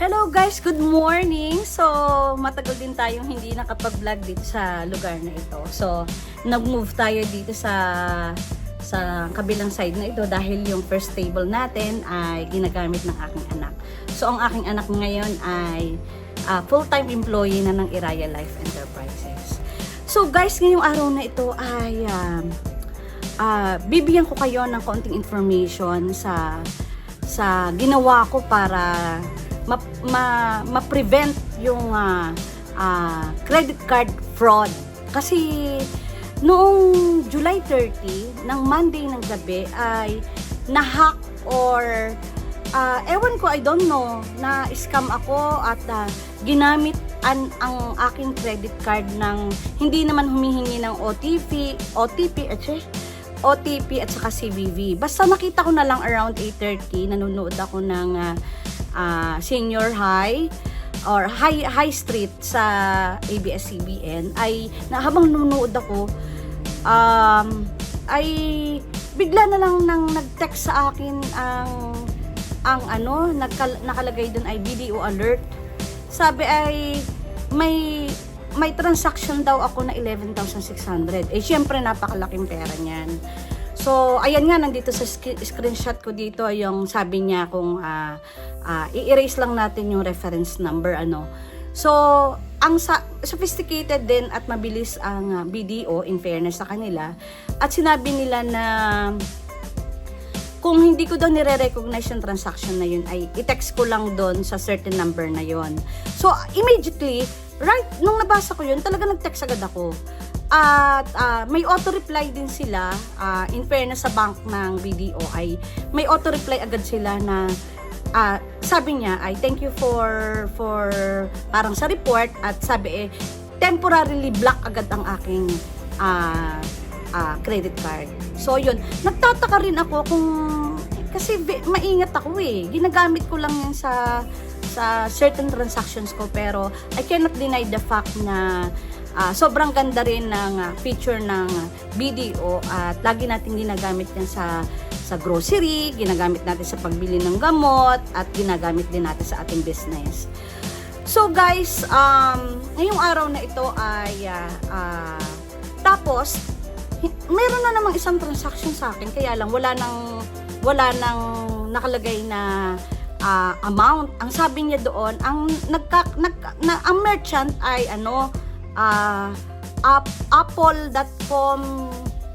Hello guys, good morning! So, matagal din tayong hindi nakapag-vlog dito sa lugar na ito. So, nag-move tayo dito sa kabilang side na ito dahil yung first table natin ay ginagamit ng aking anak. So, ang aking anak ngayon ay full-time employee na ng Iraya Life Enterprises. So, guys, ngayong araw na ito ay bibigyan ko kayo ng konting information sa ginawa ko para ma-prevent yung credit card fraud. Kasi noong July 30, ng Monday ng gabi ay na-hack or ewan ko, I don't know, na-scam ako at ginamit ang aking credit card ng hindi naman humihingi ng OTP at saka CVV. Basta nakita ko na lang around 8:30, nanonood ako ng senior high or high street sa ABS-CBN ay habang nanonood ako ay bigla na lang nang nag-text sa akin ang nakalagay doon ay BDO alert. Sabi ay may transaction daw ako na 11,600. Syempre napakalaking pera niyan. So, ayan nga, nandito sa screenshot ko dito, yung sabi niya kung i-erase lang natin yung reference number, So, ang sophisticated din at mabilis ang BDO, in fairness sa kanila. At sinabi nila na kung hindi ko daw nire-recognize yung transaction na yun, ay i-text ko lang doon sa certain number na yun. So, immediately, right, nung nabasa ko yun, talaga nag-text agad ako. At may auto-reply din sila, in fairness sa bank ng BDO, ay may auto-reply agad sila na sabi niya ay thank you for parang sa report, at sabi temporarily block agad ang aking credit card. So yun, nagtataka rin ako kung kasi maingat ako ginagamit ko lang yan sa certain transactions ko, pero I cannot deny the fact na sobrang ganda rin ng feature ng BDO at lagi natin ginagamit yan sa grocery, ginagamit natin sa pagbili ng gamot, at ginagamit din natin sa ating business. So guys, ngayong araw na ito ay tapos meron na namang isang transaction sa akin, kaya lang wala nang nakalagay na amount. Ang sabi niya doon, ang merchant ay apple.com,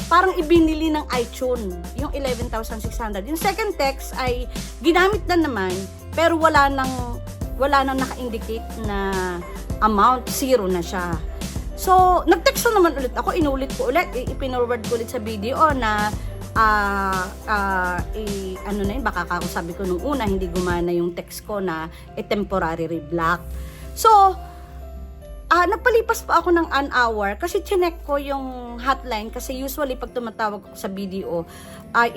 parang ibinili ng iTunes yung 11,600. Yung second text ay ginamit na naman, pero wala nang naka-indicate na amount, zero na siya. So, nag-text na naman ulit ako, inulit ko ulit, ipinforward ko ulit sa video na baka sabi ko nung una, hindi gumana yung text ko na temporary reblock. So, nagpalipas pa ako ng an hour kasi chinek ko yung hotline, kasi usually pag tumatawag ako sa BDO,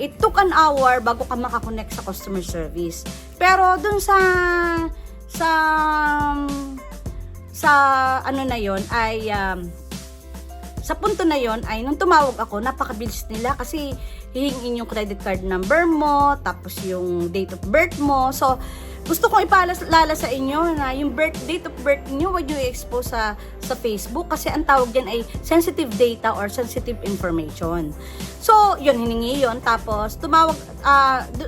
it took an hour bago ka makakonect sa customer service. Pero dun sa na yon ay sa punto na yon ay nung tumawag ako, napakabilis nila kasi hihingin yung credit card number mo, tapos yung date of birth mo. So, gusto kong ipaalala sa inyo na yung date of birth niyo, wag niyo i-expose sa Facebook, kasi ang tawag diyan ay sensitive data or sensitive information. So, yun, hiningi yun. Tapos, tumawag,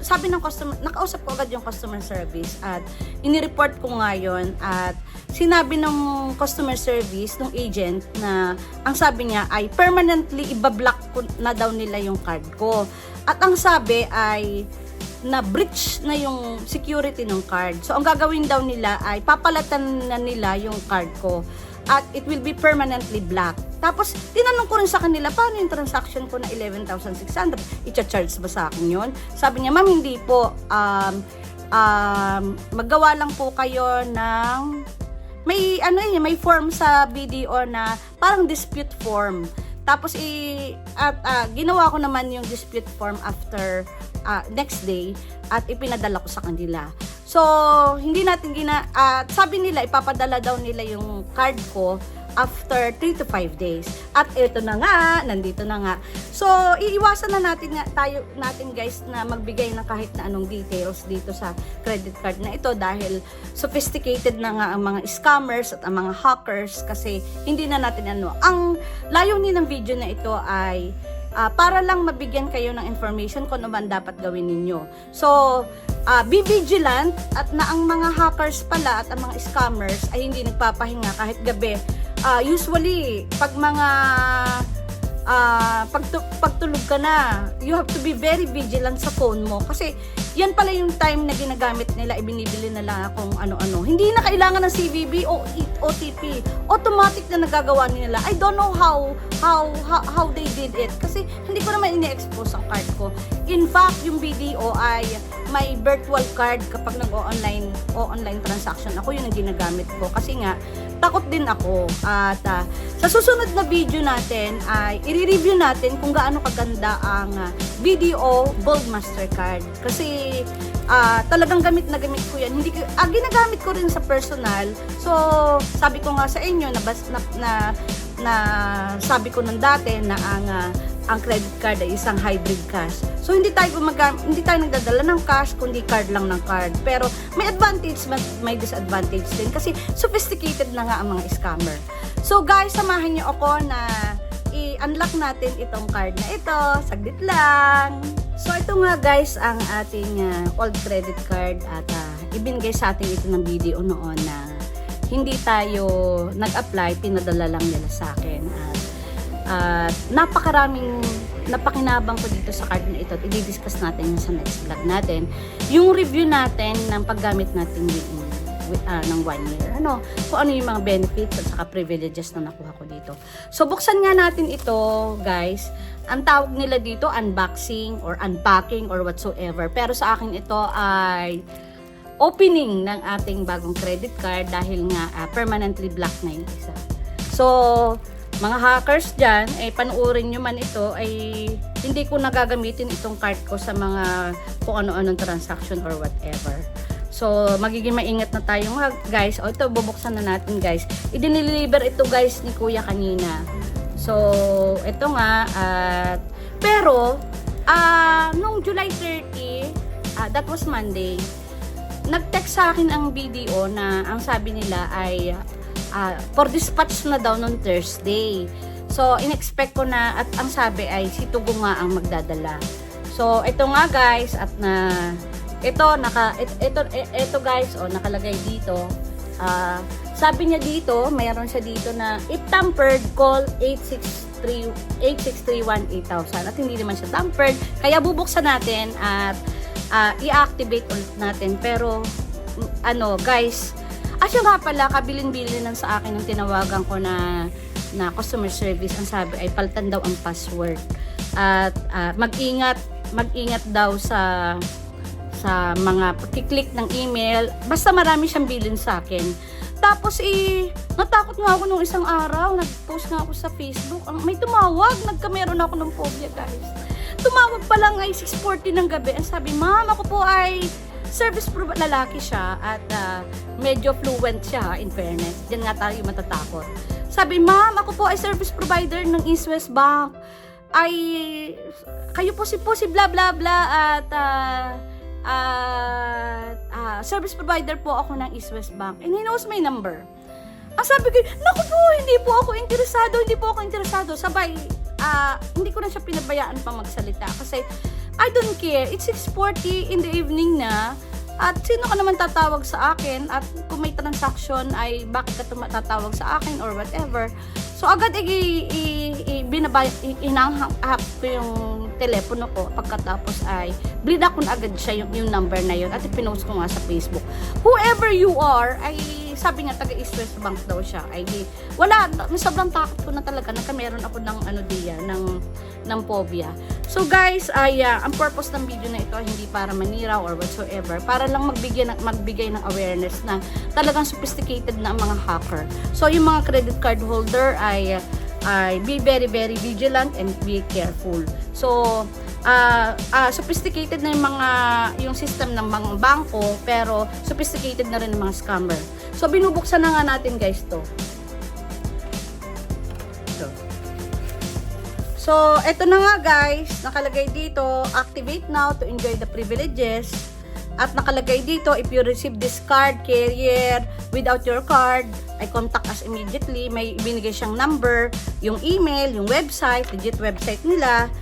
sabi ng customer, nakausap ko agad yung customer service at inireport ko nga yun, at sinabi ng customer service, ng agent, na ang sabi niya ay permanently ibablock na daw nila yung card ko. At ang sabi ay na breach na yung security ng card. So, ang gagawin daw nila ay papalatan na nila yung card ko at it will be permanently blocked. Tapos, tinanong ko rin sa kanila, paano yung transaction ko na 11,600? I-charge ba sa akin yun? Sabi niya, ma'am, hindi po. Maggawa lang po kayo ng may form sa BDO na parang dispute form. Tapos ginawa ko naman yung dispute form after next day at ipinadala ko sa kanila. So, hindi natin sabi nila ipapadala daw nila yung card ko after 3 to 5 days. At ito na nga, nandito na nga. So, iiwasan na natin guys na magbigay ng kahit na anong details dito sa credit card na ito dahil sophisticated na nga ang mga scammers at ang mga hackers kasi hindi na natin ang layunin ng video na ito ay para lang mabigyan kayo ng information kung ano man dapat gawin ninyo. So, be vigilant at na ang mga hackers pala at ang mga scammers ay hindi nagpapahinga kahit gabi. Usually, pag mga pagtulog ka na, you have to be very vigilant sa phone mo kasi yan pala yung time na ginagamit nila, ibinibili nila kung ano-ano. Hindi na kailangan ng CVV o OTP. Automatic na nagagawa nila. I don't know how they did it kasi hindi ko naman ini-expose ang card ko. In fact, yung BDO ay may virtual card kapag nag-online transaction. Ako yun ang ginagamit ko kasi nga takot din ako. At sa susunod na video natin ay i-review natin kung gaano kaganda ang BDO Gold Mastercard. Kasi talagang gamit na gamit ko yan. Ginagamit ko rin sa personal. So, sabi ko nga sa inyo na sabi ko nung dati na ang credit card ay isang hybrid cash. So, hindi tayo nagdadala ng cash, kundi card lang ng card. Pero, may advantage, may disadvantage din. Kasi, sophisticated na nga ang mga scammer. So, guys, samahan niyo ako na i-unlock natin itong card na ito. Saglit lang. So, ito nga guys, ang ating old credit card. At ibinigay sa atin ito ng video noon na hindi tayo nag-apply, pinadala lang nila sa akin. At napakinabang ko dito sa card na ito at i-discuss natin sa next vlog natin yung review natin ng paggamit natin ng 1 year. Kung ano yung mga benefits at saka privileges na nakuha ko dito. So, buksan nga natin ito, guys. Ang tawag nila dito, unboxing or unpacking or whatsoever. Pero sa akin ito ay opening ng ating bagong credit card dahil nga permanently block na yung isa. So, mga hackers dyan, panuorin nyo man ito, ay hindi ko nagagamitin itong card ko sa mga kung ano-anong transaction or whatever. So, magiging maingat na tayo guys. Ito, bubuksan na natin guys. I-deliver ito guys ni Kuya kanina. So, ito nga. Pero, nung July 30, that was Monday, nag-text sa akin ang BDO na ang sabi nila ay for dispatch na daw noong Thursday. So, in-expect ko na at ang sabi ay si Tugo nga ang magdadala. So, ito nga guys at ito guys, nakalagay dito. Sabi niya dito, mayroon siya dito na if tampered, call 8631-8000 at hindi naman siya tampered. Kaya bubuksan natin at i-activate ulit natin. Pero guys, siya nga pala, kabilin-bilin lang sa akin ng tinawagan ko na customer service. Ang sabi ay palitan daw ang password. At mag-ingat daw sa mga pagkiklik ng email. Basta marami siyang bilin sa akin. Tapos natakot nga ako nung isang araw. Nag-post nga ako sa Facebook. May tumawag. Nagkameron ako ng phobia guys. Tumawag pa lang ay 6:40 ng gabi. Ang sabi, ma'am, ako po ay service provider, lalaki siya at medyo fluent siya in fairness. Diyan nga tayo matatakot. Sabi, ma'am, ako po ay service provider ng East West Bank. Ay, kayo po si bla bla bla at service provider po ako ng East West Bank. And he knows my number. Ang sabi ko, naku po, hindi po ako interesado. Sabay, hindi ko na siya pinabayaan pa magsalita kasi I don't care. It's 6:40 in the evening na. At sino ka naman tatawag sa akin? At kung may transaction ay bakit ka tatawag sa akin or whatever. So agad inanghap ko yung telepono ko. Pagkatapos ay blinak ko na agad siya yung number na yun. At ipinost ko nga sa Facebook. Whoever you are, ay sabi nga taga East West Bank daw siya. Ay wala, sobrang takot ko na talaga. Nagkameron ako ng ng phobia. So guys, ang purpose ng video na ito ay hindi para manira or whatsoever. Para lang magbigay ng awareness na talagang sophisticated na ang mga hacker. So yung mga credit card holder ay be very very vigilant and be careful. So sophisticated na yung system ng mga bangko, pero sophisticated na rin ng mga scammer. So binubuksan na nga natin guys to. So, eto na nga guys, nakalagay dito, activate now to enjoy the privileges. At nakalagay dito, if you receive this card, carrier, without your card, ay contact us immediately. May ibinigay siyang number, yung email, yung website, legit website nila.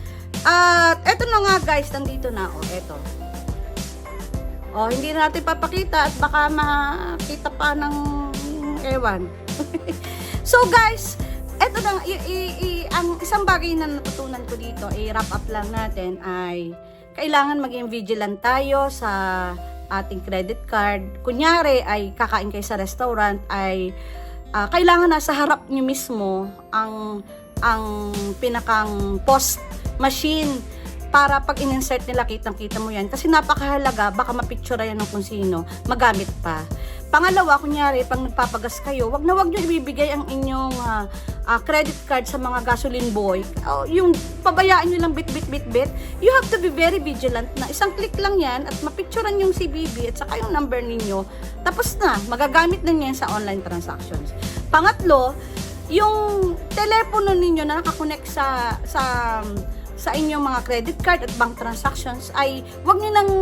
At eto na nga guys, nandito na. Eto. Hindi na natin papakita at baka makita pa ng ewan. So guys, eto na, ang isang bagay na natutunan ko dito, i-wrap up lang natin ay kailangan maging vigilant tayo sa ating credit card. Kunyari ay kakain kayo sa restaurant, ay kailangan nasa harap nyo mismo ang pinakang POS machine para pag in-insert nila, kitang-kita mo yan. Kasi napakahalaga, baka mapicture yan ng kung sino, magamit pa. Pangalawa, kunyari, pag nagpapagas kayo, wag nyo ibibigay ang inyong credit card sa mga gasoline boy. Yung pabayaan nyo lang bit. You have to be very vigilant na isang click lang yan at mapicturean yung CVV at saka yung number ninyo. Tapos na, magagamit na yan sa online transactions. Pangatlo, yung telepono ninyo na nakakonect sa inyong mga credit card at bank transactions ay wag niyo nang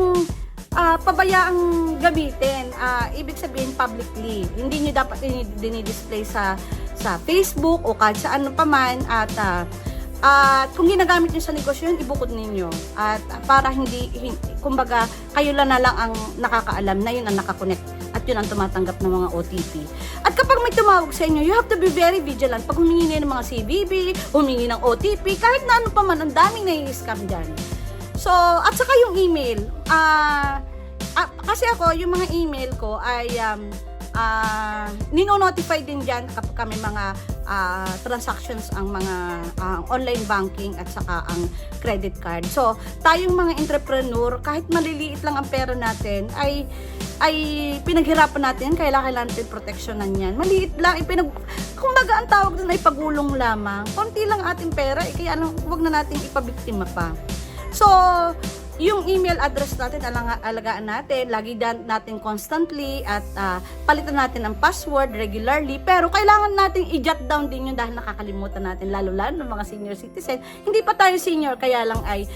pabayaang gamitin. Ibig sabihin publicly. Hindi niyo dapat dinidisplay sa Facebook o kahit sa ano paman at kung ginagamit niyo sa negosyo yun, ibukod ninyo. At para kumbaga, kayo lang na lang ang nakakaalam na yun ang nakakonect at yun ang tumatanggap ng mga OTP. At kapag may tumawag sa inyo, you have to be very vigilant. Pag humingi ng mga CVV, humingi ng OTP, kahit na ano pa man, ang daming nai-scam dyan. So, at saka yung email. Kasi ako, yung mga email ko ay nino-notify din dyan kapag kami mga transactions ang mga online banking at saka ang credit card. So, tayong mga entrepreneur, kahit maliliit lang ang pera natin, ay pinaghirapan natin, kailangan natin proteksyonan yan. Maliit lang, kumbaga ang tawag doon ay pagulong lamang. Konti lang ating pera, kaya huwag na natin ipabiktima pa. So, yung email address natin, alagaan natin, lagi natin constantly at palitan natin ang password regularly, pero kailangan natin i-jot down din yun dahil nakakalimutan natin, lalo-lalo ng mga senior citizen. Hindi pa tayo senior, kaya lang ay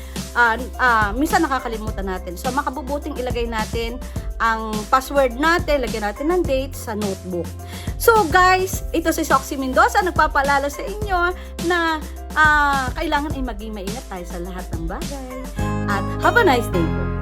minsan nakakalimutan natin. So, makabubuting ilagay natin ang password natin, lagyan natin ng date sa notebook. So guys, ito si Soxy Mendoza, nagpapaalala sa inyo na kailangan ay maging maingat tayo sa lahat ng bagay. At have a nice day po.